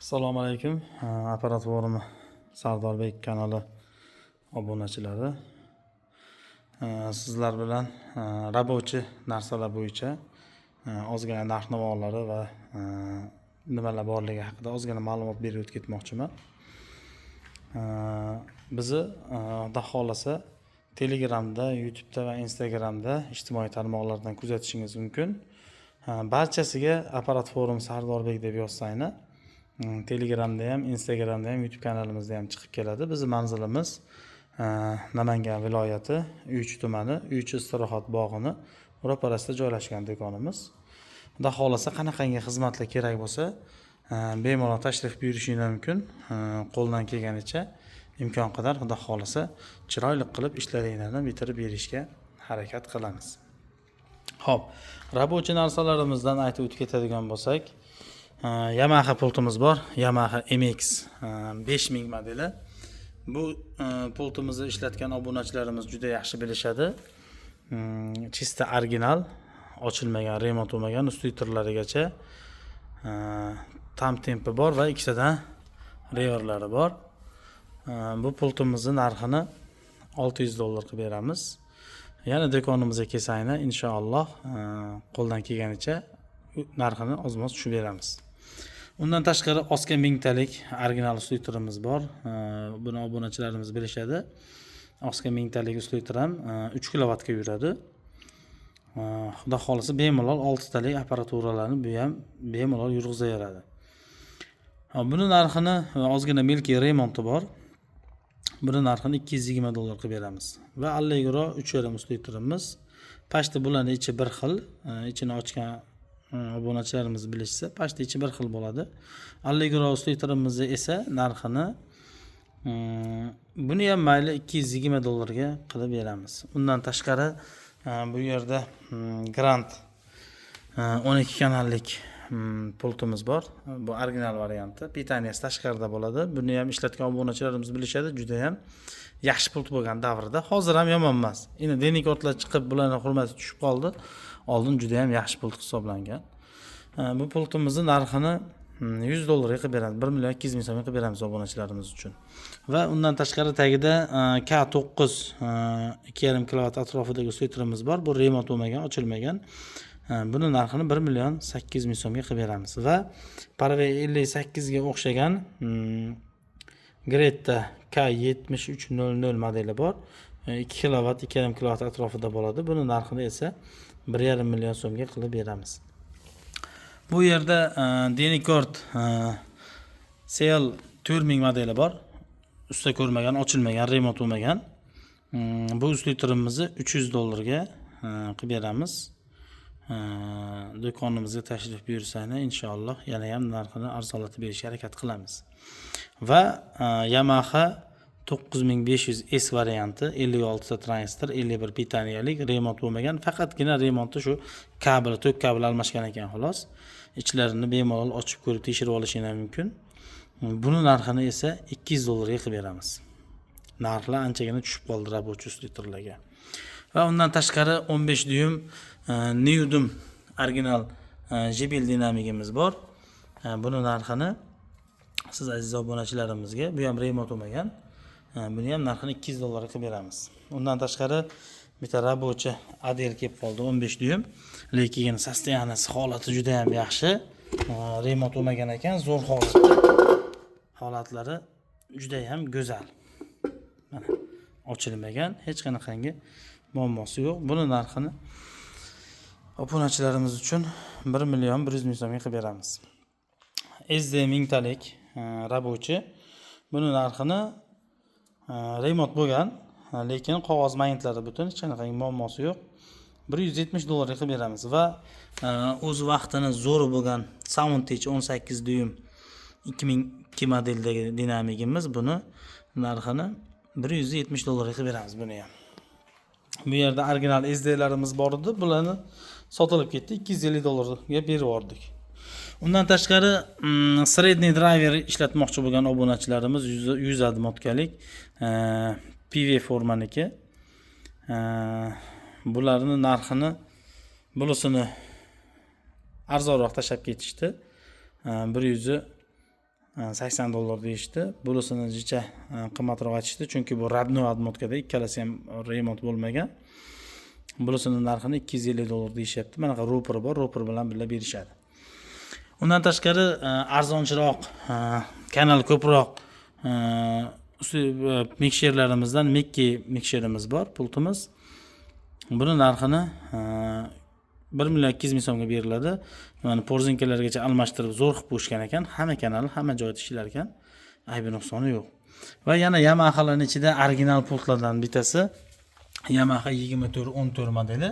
Assalomu alaykum. Apparat forumi Sardorbek kanali obunachilari. Sizlar bilan rabochi narsalar bo'yicha ozgina narx-navolari va nimalar borligi haqida ozgina ma'lumot berib o'tib ketmoqchiman. Bizni Xudo xolasa Telegramda, YouTube'da va Instagramda ijtimoiy tarmoqlardan kuzatishingiz mumkin. Barchasiga Apparat forum Sardorbek deb yozsanglar Telegramda ham, Instagramda ham, YouTube kanalimizda ham chiqib keladi. Bizning manzilimiz Namangan viloyati Uychi tumani, Uychi istirohat bog'ini ro'parasida joylashgan do'konimiz. Xudo xolasa qanaqangi xizmatlar kerak bo'lsa, bemalol tashrif buyurishingiz mumkin. Qo'ldan kelganicha imkon qadar Xudo xolasa chiroyli qilib ishlaringlarni bitirib berishga harakat qilamiz. Xo'p, rabochi narsalarimizdan aytib o'tib ketadigan bo'lsak, Yamaha pultimiz bor. Yamaha MX 5000 modeli. Bu pultimizni ishlatgan obunachilarimiz juda yaxshi bilishadi. Chista original, ochilmagan, remont bo'lmagan, ustuytirlarigacha tam tempi bor va ikkitadan reverlari bor. Bu pultimizning narxini $600 qilib beramiz. Yana do'konimizga kelsanglar, inshaalloh qo'ldan kelganicha narxini oz-moz tushib beramiz. Undan tashqari Oscar 1000 talik original ustuytirimiz bor. Buni obunachilarimiz bilishadi. Oscar 1000 talik ustuytir ham 3 kilovatga yuradi. Xudo xolasa bemalol 6 talik apparaturalarni bu ham bemalol yurg'izaveradi. Buni narxini ozgina milki remonti bor. Buni narxini $220 qilib beramiz. Va Allegro 3.5 ustuytirimiz. Pashti bularning ichi bir xil, ichini ochgan obunachilarimiz bilishsa, pashti ichi bir xil bo'ladi. Allegro ustuytirimizni esa narxini buni ham mayli $220 ga qilib beramiz. Undan tashqari bu yerda Grand 12 kanallik pultimiz bor. Bu original varianti. Pitaniyasi tashqarida bo'ladi. Buni ham ishlatgan obunachilarimiz bilishadi, juda ham yaxshi pult bo'lgan davrida. Hozir ham yomon emas. Endi deniy kortlar chiqib, bularning hurmati tushib qoldi. Oldin juda ham yaxshi pult hisoblangan. Bu pultimizning narxini $100 ga qilib beramiz. 1.200.000 so'm qilib beramiz obunachilarimiz uchun. Va undan tashqari tagida K9 2.5 kW atrofidagi ustuytirimiz bor. Bu remont bo'lmagan, ochilmagan. Buni narxini 1.800.000 so'mga qilib beramiz. Va Parve 58 ga o'xshagan Gretta K7300 modeli bor. 2 kW, 2.5 kW atrofida bo'ladi. Buni narxini esa 1.5 million so'mga qilib beramiz. Bu yerda Denikort CL 4000 modeli bor. Usta ko'rmagan, ochilmagan, remont bo'lmagan. Bu ustuytirimizni $300 ga qilib beramiz. Do'konimizga tashrif buyursanglar, inshaalloh yana ham narxini arzonlatib berishga harakat qilamiz. Va Yamaha 9500S varianti 56 ta transistor, 51 pitaniyalik, remont bo'lmagan, faqatgina remonti shu kabel, tok kabel almashgan ekan xolos. Ichlarini bemalol ochib ko'rib tekshirib olishingiz mumkin. Buni narxini esa $200 ga qilib beramiz. Narxlar anchagina tushib qoldi rabochi ustuytirlarga. Va undan tashqari 15 dyum Newdum original JBL dinamigimiz bor. Buni narxini siz aziz obunachilarimizga, bu ham remont bo'lmagan, buni ham narxini $200 ga qilib beramiz. Undan tashqari bitta rabochi Adel kelib qoldi 15 dyum, lekin sostoyaniyasi, holati juda ham yaxshi. Remont bo'lmagan ekan, zo'r holatda. Holatlari juda ham go'zal. Mana ochilmagan, hech qanaqangi muammosi yo'q. Buni narxini obunachilarimiz uchun 1.100.000 so'mga qilib beramiz. SD 1000 talik rabochi. Buni narxini remont bo'lgan, lekin qog'oz magnitlar butun, hech qanaqangi muammosi yo'q. $170 ga qilib beramiz va o'z vaqtini zo'r bo'lgan Soundtech 18 dyum 2002 modeldagi dinamigimiz, buni narxini $170 ga qilib beramiz buni ham. Bu yerda original SD'larimiz bor edi, bularni sotilib ketdi, $250 ga berib yubordik. Undan tashqari sredniy driver ishlatmoqchi bo'lgan obunachilarimiz 100 motkalik PV formaniki. Bularning narxini bunisini arzonroq tashab ketishdi. 100 $80 deyishdi. Bunisini jicha qimmatroq aytishdi, chunki bu radnoy odmotkada ikkalasi ham remont bo'lmagan. Bunisini narxini $250 deyishyapti. Mana bu roper bor, roper bilan birga berishadi. Undan tashqari arzonchiroq, kanal ko'proq miksherlarimizdan Mickey miksherimiz bor, pultimiz. Buni narxini 1,2 million so'mga beriladi. Mana porzinkalargacha almashtirib zo'r qilib qo'yishgan ekan. Hamma kanal, hamma joyda ishlar ekan. Aybi nuqsoni yo'q. Va yana Yamahalarning ichida original pultlardan bittasi Yamaha 2414 modeli.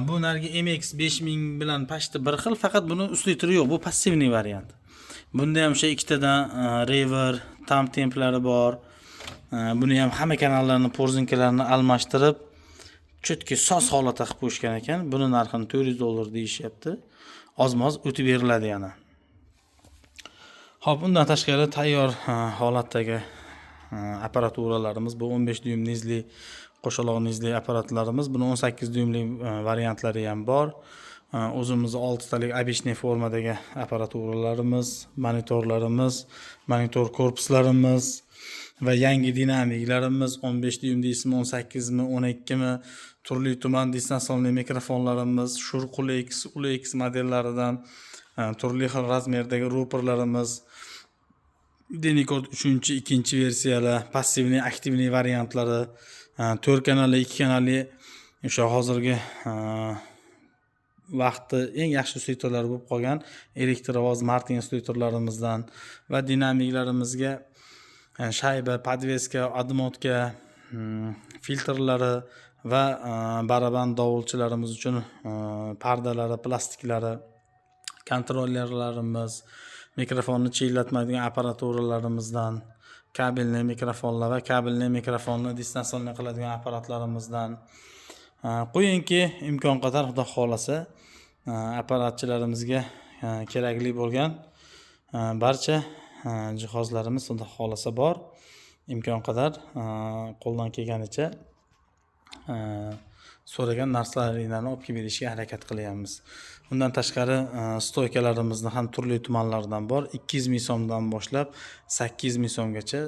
Bu nargi MX 5000 bilan pashti bir xil, faqat buni ustitri yo'q. Bu passivniy variant. Bunda ham o'sha ikkitadan rever, tam templari bor. Buni ham hamma kanallarni porzinkalarini almashtirib chutki soz holatda qilib qo'yishgan ekan. Buni narxini $400 deyishyapti. Ozmoz o'tib beriladi yana. Xo'p, undan tashqari tayyor holatdagi apparaturalarimiz bu 15 dyum nizli qo'shaloq nizli apparatlarimiz. Buni 18 dyumli variantlari ham bor. O'zimiz 6 talik обычный formadagi apparaturalarimiz, monitorlarimiz, monitor korpuslarimiz va yangi dinamiklarimiz 15 dyum deysizmi, 18 mi, 12 mi, turli tuman distansionli mikrofonlarimiz, Shure X, UX modellaridan turli xil razmerdagi roperlarimiz, Denicord 3-chi, 2-chi versiyalar, passivniy, aktivniy variantlari, 4 kanalli, 2 kanalli o'sha hozirgi vaqtda eng yaxshi ustitlarlar bo'lib qolgan elektrovoz Martin ustitlarimizdan va dinamiklarimizga shayba, podveska, odmotka, filtrlari va baraban dovulchilarimiz uchun pardalari, plastiklari, kontrollerlarimiz, mikrofonni chiyillatmaydigan apparaturalarımizdan, kabelli mikrofonlar va kabelli mikrofonni distansionli qiladigan apparatlarimizdan qo'yingki, imkon qadar xudo xolasa apparatchilarimizga kerakli bo'lgan barcha jihozlarimiz xudo xolasa bor. Imkon qadar qo'ldan kelganicha so'ragan narsalaringizni olib kelib berishga harakat qilyapmiz. Undan tashqari stoykalarimizni ham turli tumanlardan bor. 200 ming so'mdan boshlab 800 ming so'mgacha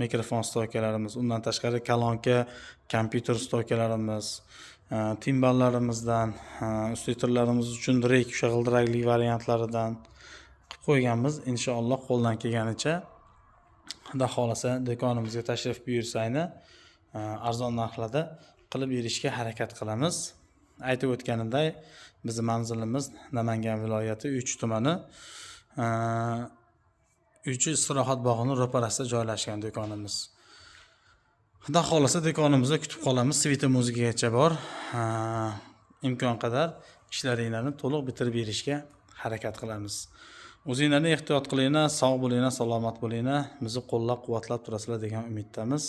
mikrofon stoykalarimiz. Undan tashqari kolonka, kompyuter stoykalarimiz, timballarimizdan, ustitlarimiz uchun direkt o'sha g'ildirakli variantlaridan qilib qo'yganmiz. Inshaalloh qo'ldan kelganicha xudo xolasa do'konimizga tashrif buyursanglar arzon narxlarda qilib berishga harakat qilamiz. Aytib o'tganimday, bizning manzilimiz Namangan viloyati 3 tumani 3-istirohat bog'ining ro'parasida joylashgan do'konimiz. Xudo xolasa do'konimizda kutib qolamiz. Svita muzikagacha bor. Imkon qadar ishlaringizni to'liq bitirib berishga harakat qilamiz. O'zingizlarni ehtiyot qilinglar, sog' bo'linglar, salomat bo'linglar. Bizni qo'llab-quvvatlab turasizlar degan umiddamiz.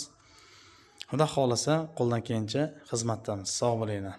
Xudo xolasa qo'ldan kelgancha xizmatdamiz. Sog' bo'linglar.